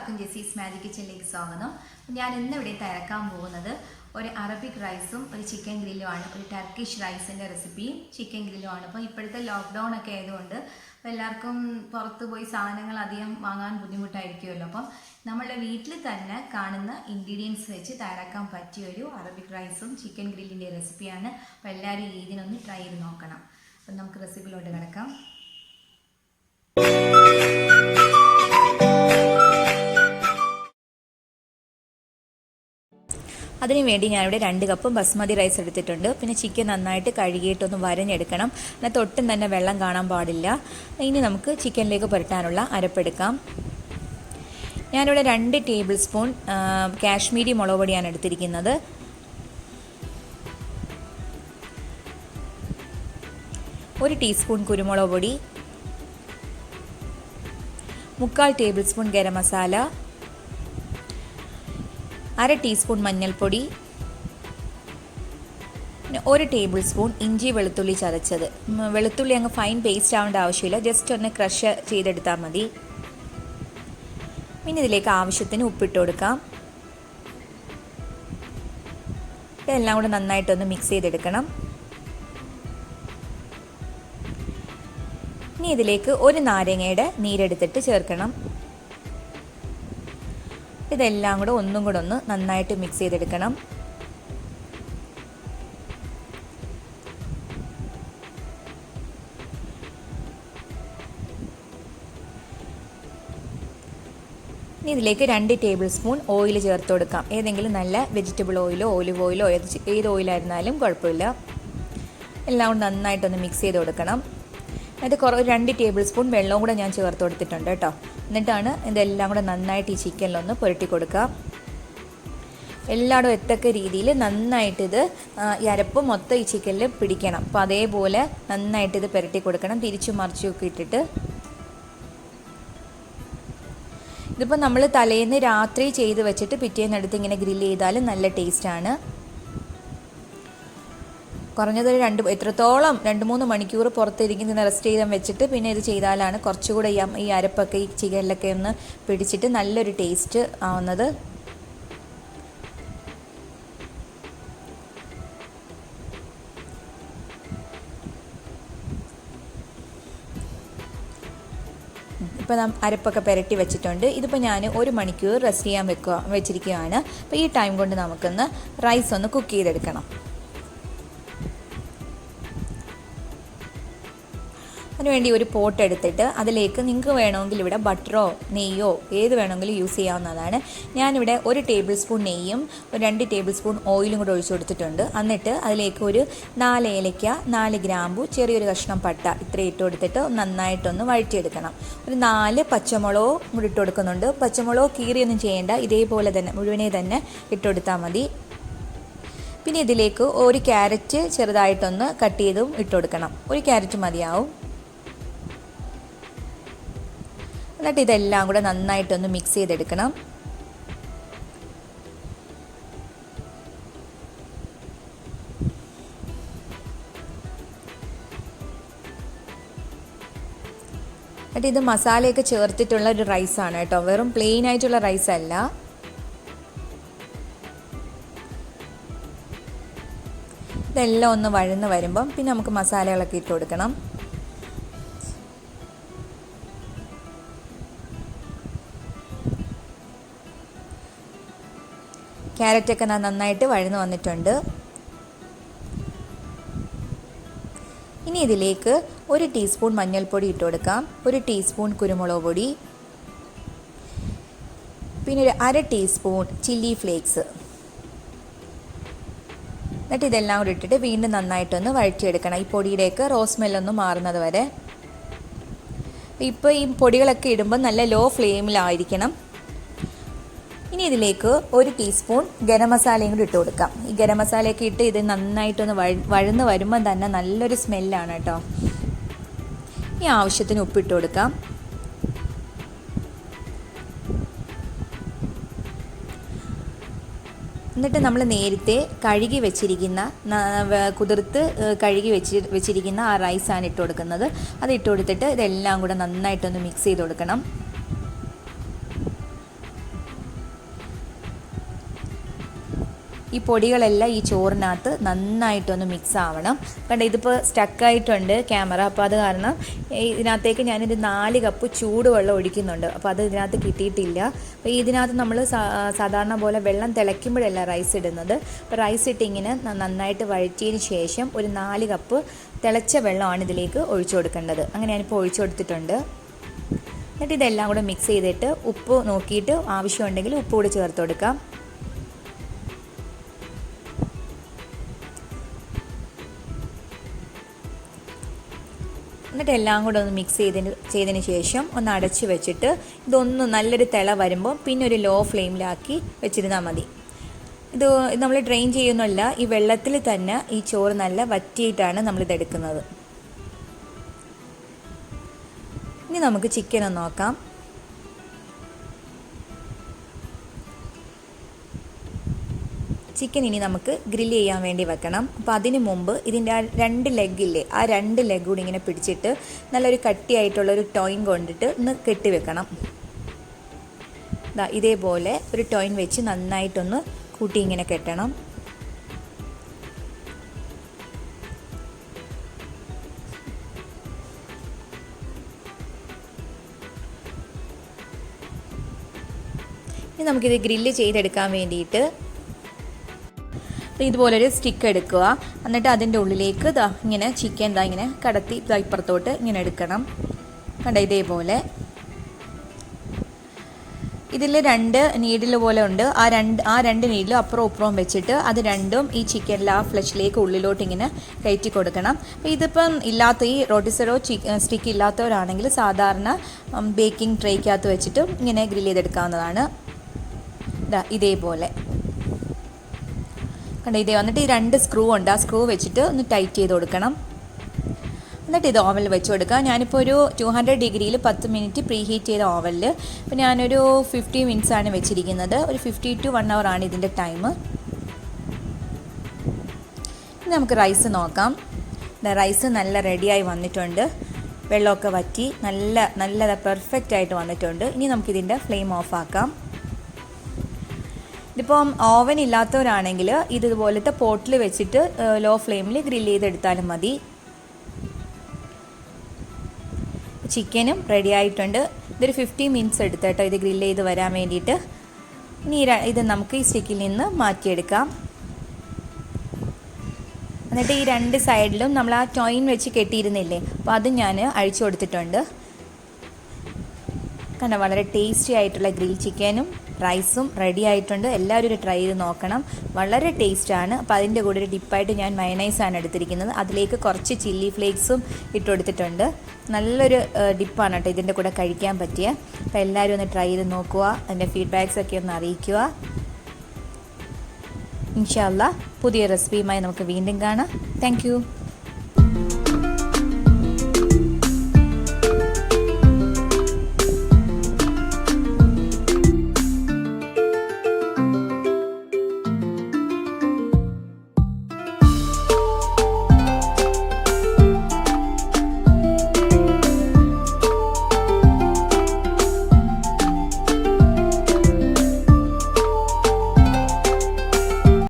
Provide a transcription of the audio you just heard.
എല്ലാവർക്കും ജസീസ് മാജിക് കിച്ചണിലേക്ക് സ്വാഗതം. ഞാൻ ഇന്ന് ഇവിടെ തയ്യാറാക്കാൻ പോകുന്നത് ഒരു അറബിക് റൈസും ഒരു ചിക്കൻ ഗ്രില്ലുമാണ്. ഒരു ടർക്കിഷ് റൈസിൻ്റെ റെസിപ്പിയും ചിക്കൻ ഗ്രില്ലുമാണ്. അപ്പോൾ ഇപ്പോഴത്തെ ലോക്ക്ഡൗൺ ഒക്കെ ആയതുകൊണ്ട് എല്ലാവർക്കും പുറത്ത് പോയി സാധനങ്ങൾ അധികം വാങ്ങാൻ ബുദ്ധിമുട്ടായിരിക്കുമല്ലോ. അപ്പം നമ്മളുടെ വീട്ടിൽ തന്നെ കാണുന്ന ഇൻഗ്രീഡിയൻസ് വെച്ച് തയ്യാറാക്കാൻ പറ്റിയ ഒരു അറബിക് റൈസും ചിക്കൻ ഗ്രില്ലിൻ്റെ റെസിപ്പിയാണ്. അപ്പോൾ എല്ലാവരും ഇതിനൊന്ന് ട്രൈ ചെയ്ത് നോക്കണം. അപ്പം നമുക്ക് റെസിപ്പിയിലോട്ട് കിടക്കാം. അതിനുവേണ്ടി ഞാനിവിടെ 2 കപ്പ് ബസ്മതി റൈസ് എടുത്തിട്ടുണ്ട്. പിന്നെ ചിക്കൻ നന്നായിട്ട് കഴുകിയിട്ടൊന്ന് വരഞ്ഞെടുക്കണം. അതിനകത്ത് ഒട്ടും തന്നെ വെള്ളം കാണാൻ പാടില്ല. ഇനി നമുക്ക് ചിക്കനിലേക്ക് പുരട്ടാനുള്ള അരപ്പെടുക്കാം. ഞാനിവിടെ 2 ടേബിൾ സ്പൂൺ കാശ്മീരി മുളക് പൊടിയാണ് എടുത്തിരിക്കുന്നത്. 1 ടീസ്പൂൺ കുരുമുളക് പൊടി, 3/4 table spoon garam masala, 1/2 teaspoon മഞ്ഞൾപ്പൊടി, 1 ടേബിൾ സ്പൂൺ ഇഞ്ചി വെളുത്തുള്ളി ചതച്ചത്. വെളുത്തുള്ളി അങ്ങ് ഫൈൻ പേസ്റ്റ് ആവേണ്ട ആവശ്യമില്ല, ജസ്റ്റ് ഒന്ന് ക്രഷ് ചെയ്തെടുത്താൽ മതി. പിന്നെ ഇതിലേക്ക് ആവശ്യത്തിന് ഉപ്പിട്ട് കൊടുക്കാം. ഇതെല്ലാം കൂടെ നന്നായിട്ടൊന്ന് മിക്സ് ചെയ്തെടുക്കണം. ഇനി ഇതിലേക്ക് 1 നാരങ്ങയുടെ നീരെടുത്തിട്ട് ചേർക്കണം. ഇതെല്ലാം കൂടെ ഒന്നും കൂടെ ഒന്ന് നന്നായിട്ട് മിക്സ് ചെയ്തെടുക്കണം. ഇനി ഇതിലേക്ക് 2 ടേബിൾ സ്പൂൺ ഓയിൽ ചേർത്ത് കൊടുക്കാം. ഏതെങ്കിലും നല്ല വെജിറ്റബിൾ ഓയിലോ ഒലിവ് ഓയിലോ ഏത് ഓയിലായിരുന്നാലും കുഴപ്പമില്ല. എല്ലാം കൂടെ നന്നായിട്ടൊന്ന് മിക്സ് ചെയ്ത് കൊടുക്കണം. അത് 2 ടേബിൾ സ്പൂൺ വെള്ളവും കൂടെ ഞാൻ ചേർത്ത് കൊടുത്തിട്ടുണ്ട് കേട്ടോ. എന്നിട്ടാണ് ഇതെല്ലാം കൂടെ നന്നായിട്ട് ഈ ചിക്കനിലൊന്ന് പുരട്ടി കൊടുക്കുക. എല്ലായിടും എത്തക്ക രീതിയിൽ നന്നായിട്ടിത് ഈ അരപ്പ് മൊത്തം ഈ ചിക്കനിൽ പിടിക്കണം. അപ്പോൾ അതേപോലെ നന്നായിട്ടിത് പുരട്ടി കൊടുക്കണം, തിരിച്ചും മറിച്ചും ഒക്കെ ഇട്ടിട്ട്. ഇതിപ്പോൾ നമ്മൾ തലേന്ന് രാത്രി ചെയ്ത് വെച്ചിട്ട് പിറ്റേന്നെടുത്ത് ഇങ്ങനെ ഗ്രില്ല് ചെയ്താലും നല്ല ടേസ്റ്റാണ്. കുറഞ്ഞത് എത്രത്തോളം 2-3 മണിക്കൂർ പുറത്തിരിക്കുന്ന റെസ്റ്റ് ചെയ്താൽ വെച്ചിട്ട് പിന്നെ ഇത് ചെയ്താലാണ് കുറച്ചുകൂടെ ഈ അരപ്പൊക്കെ ഈ ചിക്കനിലൊക്കെ ഒന്ന് പിടിച്ചിട്ട് നല്ലൊരു ടേസ്റ്റ് ആവുന്നത്. ഇപ്പോൾ അരപ്പൊക്കെ പുരട്ടി വെച്ചിട്ടുണ്ട്. ഇതിപ്പോൾ ഞാൻ 1 മണിക്കൂർ റെസ്റ്റ് ചെയ്യാൻ വെച്ചിരിക്കുകയാണ്. അപ്പോൾ ഈ ടൈം കൊണ്ട് നമുക്കൊന്ന് റൈസ് ഒന്ന് കുക്ക് ചെയ്തെടുക്കണം. അതിനുവേണ്ടി ഒരു പോട്ട് എടുത്തിട്ട് അതിലേക്ക് നിങ്ങൾക്ക് വേണമെങ്കിൽ ഇവിടെ ബട്ടറോ നെയ്യോ ഏത് വേണമെങ്കിലും യൂസ് ചെയ്യാവുന്നതാണ്. ഞാനിവിടെ 1 ടേബിൾ സ്പൂൺ നെയ്യും 2 ടേബിൾ സ്പൂൺ ഓയിലും കൂടെ ഒഴിച്ചു കൊടുത്തിട്ടുണ്ട്. എന്നിട്ട് അതിലേക്ക് ഒരു 4 ഏലക്ക, 4 ഗ്രാമ്പു, ചെറിയൊരു കഷ്ണം പട്ട ഇത്രയും ഇട്ട് കൊടുത്തിട്ട് നന്നായിട്ടൊന്ന് വഴറ്റിയെടുക്കണം. ഒരു 4 പച്ചമുളക് കൂടി ഇട്ട് കൊടുക്കുന്നുണ്ട്. പച്ചമുളക് കീറിയൊന്നും ചെയ്യേണ്ട, ഇതേപോലെ തന്നെ മുഴുവനെ തന്നെ ഇട്ട് കൊടുത്താൽ മതി. പിന്നെ ഇതിലേക്ക് 1 ക്യാരറ്റ് ചെറുതായിട്ടൊന്ന് കട്ട് ചെയ്തും ഇട്ട് കൊടുക്കണം. 1 ക്യാരറ്റ് മതിയാവും. എന്നിട്ട് ഇതെല്ലാം കൂടെ നന്നായിട്ടൊന്ന് മിക്സ് ചെയ്തെടുക്കണം. എന്നിട്ട് ഇത് മസാലയൊക്കെ ചേർത്തിട്ടുള്ള ഒരു റൈസാണ് കേട്ടോ, വെറും പ്ലെയിൻ ആയിട്ടുള്ള റൈസല്ല. ഇതെല്ലാം ഒന്ന് വഴന്ന് വരുമ്പം പിന്നെ നമുക്ക് മസാലകളൊക്കെ ഇട്ട് കൊടുക്കണം. ക്യാരറ്റൊക്കെ നന്നായിട്ട് വഴന്ന് വന്നിട്ടുണ്ട്. ഇനി ഇതിലേക്ക് 1 ടീസ്പൂൺ മഞ്ഞൾപ്പൊടി ഇട്ട് കൊടുക്കാം, 1 ടീസ്പൂൺ കുരുമുളക് പൊടി, പിന്നെ ഒരു 1/2 ടീസ്പൂൺ ചില്ലി ഫ്ലേക്സ്. എന്നിട്ട് ഇതെല്ലാം കൂടി ഇട്ടിട്ട് വീണ്ടും നന്നായിട്ടൊന്ന് വഴറ്റിയെടുക്കണം. ഈ പൊടിയുടെയൊക്കെ റോസ് സ്മെല്ലൊന്നും മാറുന്നത് വരെ. ഇപ്പോൾ ഈ പൊടികളൊക്കെ ഇടുമ്പോൾ നല്ല ലോ ഫ്ലെയിമിലായിരിക്കണം. ഇനി ഇതിലേക്ക് 1 ടീസ്പൂൺ ഗരം മസാലയും കൂടി ഇട്ട് കൊടുക്കാം. ഈ ഗരം മസാലയൊക്കെ ഇട്ട് ഇത് നന്നായിട്ടൊന്ന് വഴന്ന് വരുമ്പോൾ തന്നെ നല്ലൊരു സ്മെല്ലാണ് കേട്ടോ. ഈ ആവശ്യത്തിന് ഉപ്പിട്ട് കൊടുക്കാം. എന്നിട്ട് നമ്മൾ നേരത്തെ കഴുകി വെച്ചിരിക്കുന്ന കുതിർത്ത് കഴുകി വെച്ചിരിക്കുന്ന ആ റൈസാണ് ഇട്ട് കൊടുക്കുന്നത്. അത് ഇട്ട് കൊടുത്തിട്ട് ഇതെല്ലാം കൂടെ നന്നായിട്ടൊന്ന് മിക്സ് ചെയ്ത് കൊടുക്കണം. ഈ പൊടികളെല്ലാം ഈ ചോറിനകത്ത് നന്നായിട്ടൊന്ന് മിക്സ് ആവണം. കണ്ടോ ഇതിപ്പോൾ സ്റ്റക്കായിട്ടുണ്ട് ക്യാമറ, അപ്പോൾ അത് കാരണം ഇതിനകത്തേക്ക് ഞാനൊരു 4 കപ്പ് ചൂടുവെള്ളം ഒഴിക്കുന്നുണ്ട്. അപ്പോൾ അത് ഇതിനകത്ത് കിട്ടിയിട്ടില്ല. അപ്പോൾ ഇതിനകത്ത് നമ്മൾ സാധാരണ പോലെ വെള്ളം തിളയ്ക്കുമ്പോഴല്ല റൈസ് ഇടുന്നത്. അപ്പോൾ റൈസ് ഇട്ട് ഇങ്ങനെ നന്നായിട്ട് വഴറ്റിയതിന് ശേഷം ഒരു 4 കപ്പ് തിളച്ച വെള്ളമാണ് ഇതിലേക്ക് ഒഴിച്ചു കൊടുക്കേണ്ടത്. അങ്ങനെ ഞാനിപ്പോൾ ഒഴിച്ചു കൊടുത്തിട്ടുണ്ട്. എന്നിട്ട് ഇതെല്ലാം കൂടെ മിക്സ് ചെയ്തിട്ട് ഉപ്പ് നോക്കിയിട്ട് ആവശ്യമുണ്ടെങ്കിൽ ഉപ്പ് കൂടി ചേർത്ത് കൊടുക്കാം. എന്നിട്ട് എല്ലാം കൂടെ ഒന്ന് മിക്സ് ചെയ്തതിന് ശേഷം ഒന്ന് അടച്ച് വെച്ചിട്ട് ഇതൊന്ന് നല്ലൊരു തിള വരുമ്പോൾ പിന്നെ ഒരു ലോ ഫ്ലെയിമിലാക്കി വെച്ചിരുന്നാൽ മതി. ഇത് നമ്മൾ ഡ്രെയിൻ ചെയ്യുന്നില്ല, ഈ വെള്ളത്തിൽ തന്നെ ഈ ചോറ് നല്ല വറ്റിയിട്ടാണ് നമ്മളിതെടുക്കുന്നത്. ഇനി നമുക്ക് ചിക്കൻ ഒന്ന് നോക്കാം. ചിക്കൻ ഇനി നമുക്ക് ഗ്രില്ല് ചെയ്യാൻ വേണ്ടി വെക്കണം. അപ്പോൾ അതിന് മുമ്പ് ഇതിൻ്റെ ആ 2 ലെഗില്ലേ, ആ 2 ലെഗ് കൂടി ഇങ്ങനെ പിടിച്ചിട്ട് നല്ലൊരു കട്ടിയായിട്ടുള്ളൊരു ടോയിൻ കൊണ്ടിട്ട് ഒന്ന് കെട്ടിവെക്കണം. ഇതേപോലെ ഒരു ടോയിൻ വെച്ച് നന്നായിട്ടൊന്ന് കൂട്ടി ഇങ്ങനെ കെട്ടണം. ഇനി നമുക്കിത് ഗ്രില്ല് ചെയ്തെടുക്കാൻ വേണ്ടിയിട്ട് ഇതുപോലൊരു സ്റ്റിക്ക് എടുക്കുക. എന്നിട്ട് അതിൻ്റെ ഉള്ളിലേക്ക് ഇങ്ങനെ ചിക്കൻ ഇങ്ങനെ കടത്തി ഇപ്പുറത്തോട്ട് ഇങ്ങനെ എടുക്കണം. കണ്ടോ ഇതേപോലെ. ഇതിൽ 2 നീഡിൽ പോലെ ഉണ്ട്. ആ രണ്ട് നീഡിലും അപ്പുറവും ഇപ്പുറവും വെച്ചിട്ട് അത് രണ്ടും ഈ ചിക്കനിൽ ആ ഫ്ലഷിലേക്ക് ഉള്ളിലോട്ട് ഇങ്ങനെ കയറ്റി കൊടുക്കണം. അപ്പോൾ ഇതിപ്പം ഇല്ലാത്ത ഈ റോട്ടിസറോ സ്റ്റിക്ക് ഇല്ലാത്തവരാണെങ്കിൽ സാധാരണ ബേക്കിംഗ് ട്രേക്കകത്ത് വെച്ചിട്ട് ഇങ്ങനെ ഗ്രില്ല് ചെയ്തെടുക്കാവുന്നതാണ്. ഇതേപോലെ കണ്ടോ ഇതേ. വന്നിട്ട് ഈ 2 സ്ക്രൂ ഉണ്ട്, ആ സ്ക്രൂ വെച്ചിട്ട് ഒന്ന് ടൈറ്റ് ചെയ്ത് കൊടുക്കണം. എന്നിട്ട് ഇത് ഓവനിൽ വെച്ച് കൊടുക്കുക. ഞാനിപ്പോൾ ഒരു 200 ഡിഗ്രിയിൽ 10 മിനിറ്റ് പ്രീ ഹീറ്റ് ചെയ്ത ഓവനിൽ. അപ്പോൾ ഞാനൊരു 50 മിനിറ്റ്സ് ആണ് വെച്ചിരിക്കുന്നത്. ഒരു 50 to 1 hour ആണ് ഇതിൻ്റെ ടൈം. ഇനി നമുക്ക് റൈസ് നോക്കാം. റൈസ് നല്ല റെഡിയായി വന്നിട്ടുണ്ട്. വെള്ളമൊക്കെ വറ്റി നല്ല പെർഫെക്റ്റ് ആയിട്ട് വന്നിട്ടുണ്ട്. ഇനി നമുക്കിതിൻ്റെ ഫ്ലെയിം ഓഫ് ആക്കാം. ഇതിപ്പം ഓവൻ ഇല്ലാത്തവരാണെങ്കിൽ ഇതുപോലത്തെ പോട്ടിൽ വെച്ചിട്ട് ലോ ഫ്ലെയിമിൽ ഗ്രില്ല് ചെയ്തെടുത്താലും മതി. ചിക്കനും റെഡി ആയിട്ടുണ്ട്. ഇതൊരു 50 മിനിറ്റ്സ് എടുത്തേട്ടോ ഇത് ഗ്രില്ല് ചെയ്ത് വരാൻ വേണ്ടിയിട്ട്. ഇനി ഇത് നമുക്ക് ഈ സ്റ്റിക്കിൽ നിന്ന് മാറ്റിയെടുക്കാം. എന്നിട്ട് ഈ 2 സൈഡിലും നമ്മൾ ആ ടോയിൻ വെച്ച് കെട്ടിയിരുന്നില്ലേ, അപ്പോൾ അത് ഞാൻ അഴിച്ചു കൊടുത്തിട്ടുണ്ട്. കണ്ടോ വളരെ ടേസ്റ്റി ആയിട്ടുള്ള ഗ്രിൽ ചിക്കനും റൈസും റെഡി ആയിട്ടുണ്ട്. എല്ലാവരും ഒരു ട്രൈ ചെയ്ത് നോക്കണം, വളരെ ടേസ്റ്റാണ്. അപ്പോൾ അതിൻ്റെ കൂടെ ഒരു ഡിപ്പായിട്ട് ഞാൻ മയണൈസാണ് എടുത്തിരിക്കുന്നത്. അതിലേക്ക് കുറച്ച് ചില്ലി ഫ്ലേക്സും ഇട്ട് കൊടുത്തിട്ടുണ്ട്. നല്ലൊരു ഡിപ്പാണ് കേട്ടോ ഇതിൻ്റെ കൂടെ കഴിക്കാൻ പറ്റിയ. അപ്പോൾ എല്ലാവരും ഒന്ന് ട്രൈ ചെയ്ത് നോക്കുക, അതിൻ്റെ ഫീഡ്ബാക്സൊക്കെ ഒന്ന് അറിയിക്കുക. ഇൻഷാ അല്ലാഹ് പുതിയ റെസിപ്പിയുമായി നമുക്ക് വീണ്ടും കാണാം. താങ്ക്